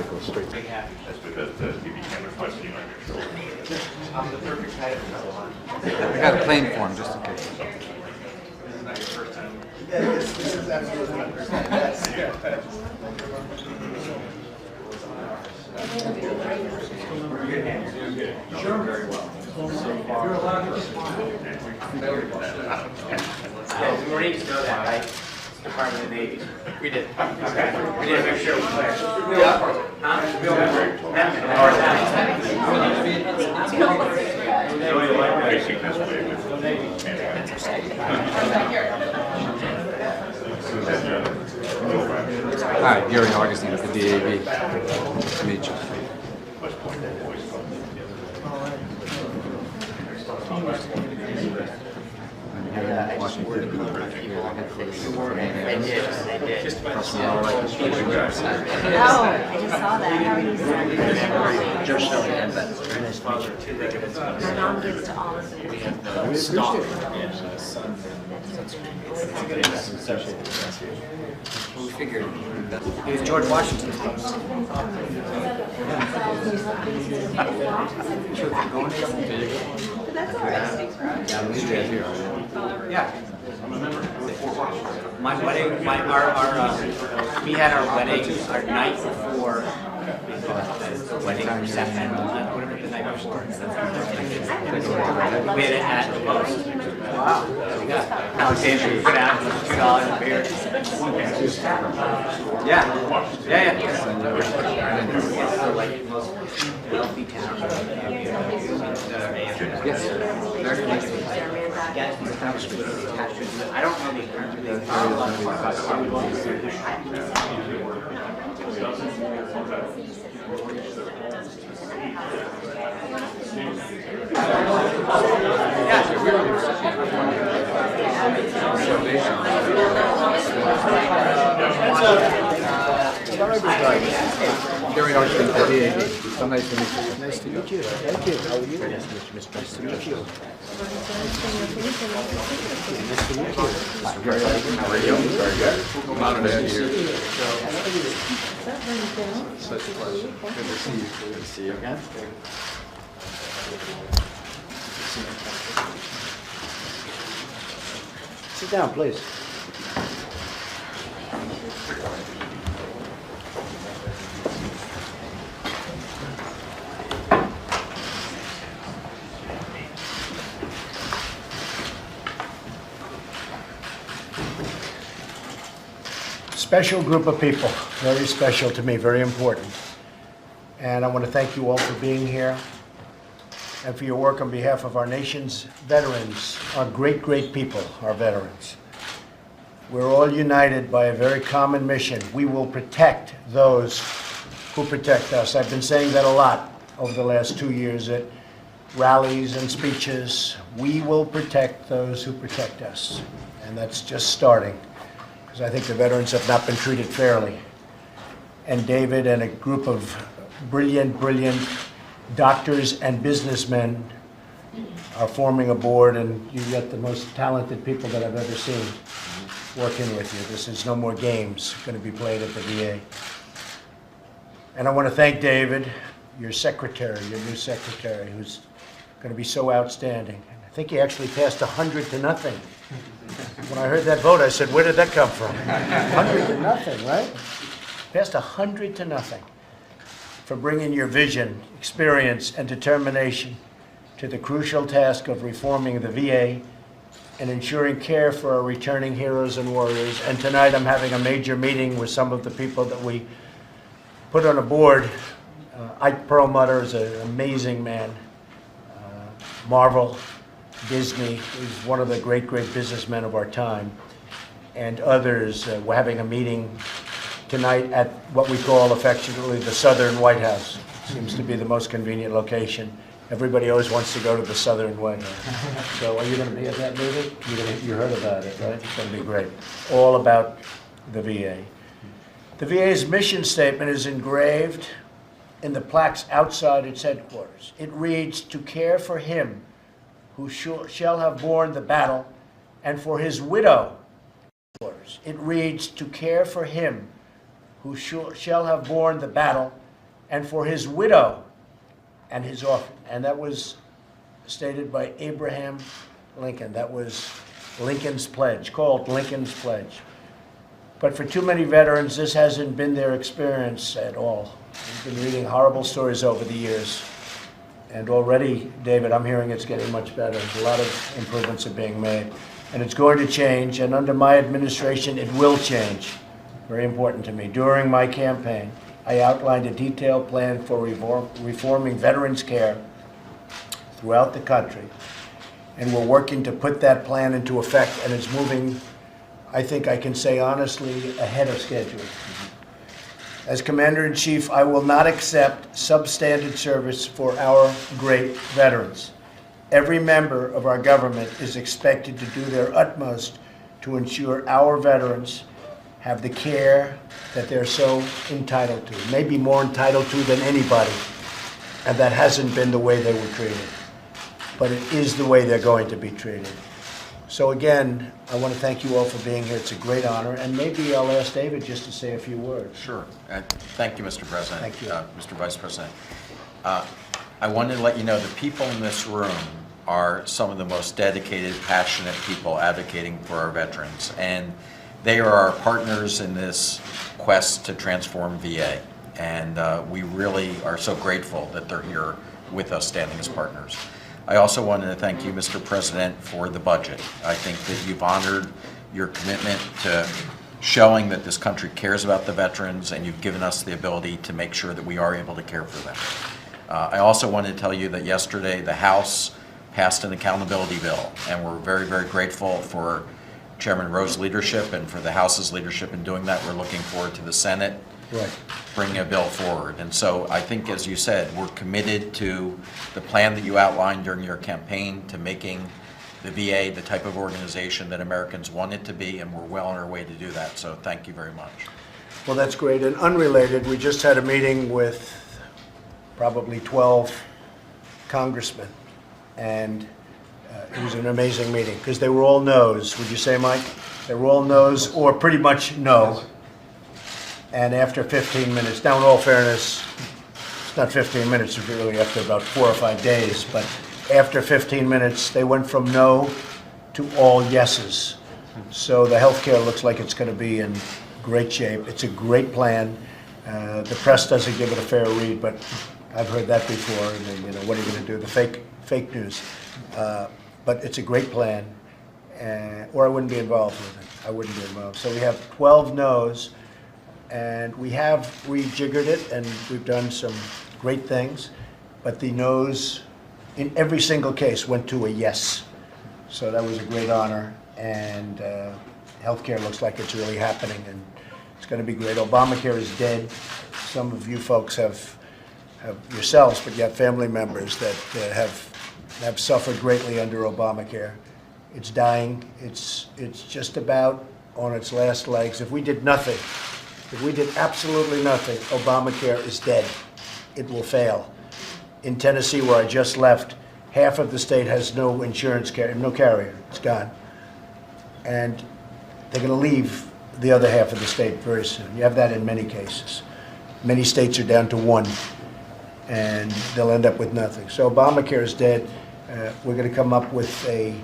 Big happy. That's because he became requesting on your shoulder. I'm the perfect type of I got a plane for him just in case. This is not your first time. Yeah, this is absolutely my first time. Yes. Good hands. Doing good. Sure. Very well. So far. You're allowed to respond. Yeah, we already know that, right? Department of the Navy. We did. Okay. We did make sure it was clear. Yeah. Huh? Facing this way with Hi, Gary Augustine with the DAV. Nice to meet you. West Point Boys Club. I'm here in Washington. Headquarters of the main I did. Across from all right. Oh, I just saw that. How are you, sir? Joe Shelley, and Ben. Very nice to meet you. My mom gives to all of them. We figured He was George Washington's house. Yeah. My wedding, we had our wedding, our night before, the wedding reception, whatever the night before. We had it at the Post. Wow. Yeah. Alexander, you could have $2 a beer. Yeah. Yeah, yeah. Like most wealthy town. yes, very nice. I don't know the current. Gary Augustine with the DAV. So nice to meet you. Nice to meet you. Thank you. How are you? Nice to meet you, Mr. Nice to meet you. Nice to meet you. Gary Augustine, how are you? Very good. I'm honored to have you here. Such a pleasure. Good to see you. Good to see you again. Sit down, please. Special group of people, very special to me, very important. And I want to thank you all for being here and for your work on behalf of our nation's veterans, our great, great people, our veterans. We're all united by a very common mission. We will protect those who protect us. I've been saying that a lot over the last 2 years at rallies and speeches. We will protect those who protect us. And that's just starting, because I think the veterans have not been treated fairly. And David and a group of brilliant, brilliant doctors and businessmen are forming a board, and you get the most talented people that I've ever seen working with you. This is no more games going to be played at the VA. And I want to thank David, your secretary, your new secretary, who's going to be so outstanding. I think he actually passed 100-0. When I heard that vote, I said, where did that come from? 100-0, right? Passed 100-0 for bringing your vision, experience, and determination to the crucial task of reforming the VA and ensuring care for our returning heroes and warriors. And tonight I'm having a major meeting with some of the people that we put on a board. Ike Perlmutter is an amazing man. Marvel, Disney, is one of the great, great businessmen of our time. And others, we're having a meeting tonight at what we call affectionately the Southern White House. Seems to be the most convenient location. Everybody always wants to go to the Southern White House. So are you going to be at that meeting? You heard about it, right? It's going to be great. All about the VA. The VA's mission statement is engraved in the plaques outside its headquarters. It reads, "To care for him who shall have borne the battle, and for his widow." It reads, "To care for him who shall have borne the battle, and for his widow and his orphan. And that was stated by Abraham Lincoln. That was Lincoln's Pledge, called Lincoln's Pledge. But for too many veterans, this hasn't been their experience at all. We've been reading horrible stories over the years. And already, David, I'm hearing it's getting much better. A lot of improvements are being made. And it's going to change, and under my administration, it will change. Very important to me. During my campaign, I outlined a detailed plan for reforming veterans' care throughout the country. And we're working to put that plan into effect, and it's moving, I think I can say honestly, ahead of schedule. As Commander-in-Chief, I will not accept substandard service for our great veterans. Every member of our government is expected to do their utmost to ensure our veterans have the care that they're so entitled to, maybe more entitled to than anybody, and that hasn't been the way they were treated. But it is the way they're going to be treated. So again, I want to thank you all for being here. It's a great honor, and maybe I'll ask David just to say a few words. Sure. Thank you, Mr. President. Thank you. Mr. Vice President. I wanted to let you know the people in this room are some of the most dedicated, passionate people advocating for our veterans. And they are our partners in this quest to transform VA. And we really are so grateful that they're here with us, standing as partners. I also wanted to thank you, Mr. President, for the budget. I think that you've honored your commitment to showing that this country cares about the veterans, and you've given us the ability to make sure that we are able to care for them. I also wanted to tell you that yesterday the House passed an accountability bill, and we're very, very grateful for Chairman Rowe's leadership and for the House's leadership in doing that. We're looking forward to the Senate bringing a bill forward. And so I think, as you said, we're committed to the plan that you outlined during your campaign to making the VA the type of organization that Americans want it to be, and we're well on our way to do that. So thank you very much. Well, that's great. And unrelated, we just had a meeting with probably 12 congressmen, and it was an amazing meeting because they were all no's. Would you say, Mike? They were all no's, or pretty much no. And after 15 minutes, now in all fairness, it's not 15 minutes, it's really after about 4 or 5 days, but after 15 minutes, they went from no to all yeses. So the healthcare looks like it's going to be in great shape. It's a great plan. The press doesn't give it a fair read, but I've heard that before. And then, you know, what are you going to do? The fake news. But it's a great plan, or I wouldn't be involved with it. I wouldn't be involved. So we have 12 no's. And we have rejiggered it, and we've done some great things, but the no's in every single case went to a yes. So that was a great honor, and healthcare looks like it's really happening, and it's going to be great. Obamacare is dead. Some of you folks have yourselves, but you have family members that have suffered greatly under Obamacare. It's dying. It's just about on its last legs. If we did nothing, if we did absolutely nothing, Obamacare is dead. It will fail. In Tennessee, where I just left, half of the state has no insurance carrier, no carrier. It's gone. And they're going to leave the other half of the state very soon. You have that in many cases. Many states are down to one, and they'll end up with nothing. So Obamacare is dead. We're going to come up with a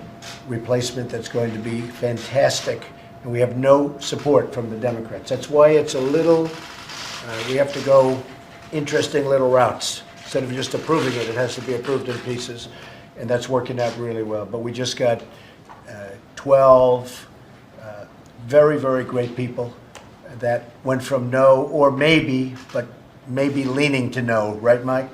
replacement that's going to be fantastic. And we have no support from the Democrats. That's why it's a little, we have to go interesting little routes. Instead of just approving it, it has to be approved in pieces. And that's working out really well. But we just got 12 very, very great people that went from no or maybe, but maybe leaning to no, right, Mike?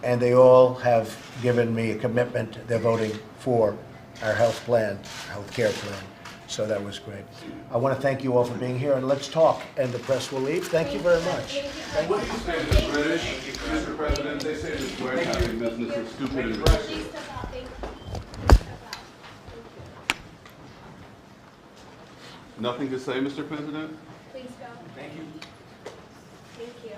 And they all have given me a commitment. They're voting for our health plan, health care plan. So that was great. I want to thank you all for being here, and let's talk, and the press will leave. Thank you very much. What do you say to the British, Mr. President? They say this warehousing business is stupid and aggressive. Nothing to say, Mr. President? Please go. Thank you. Thank you.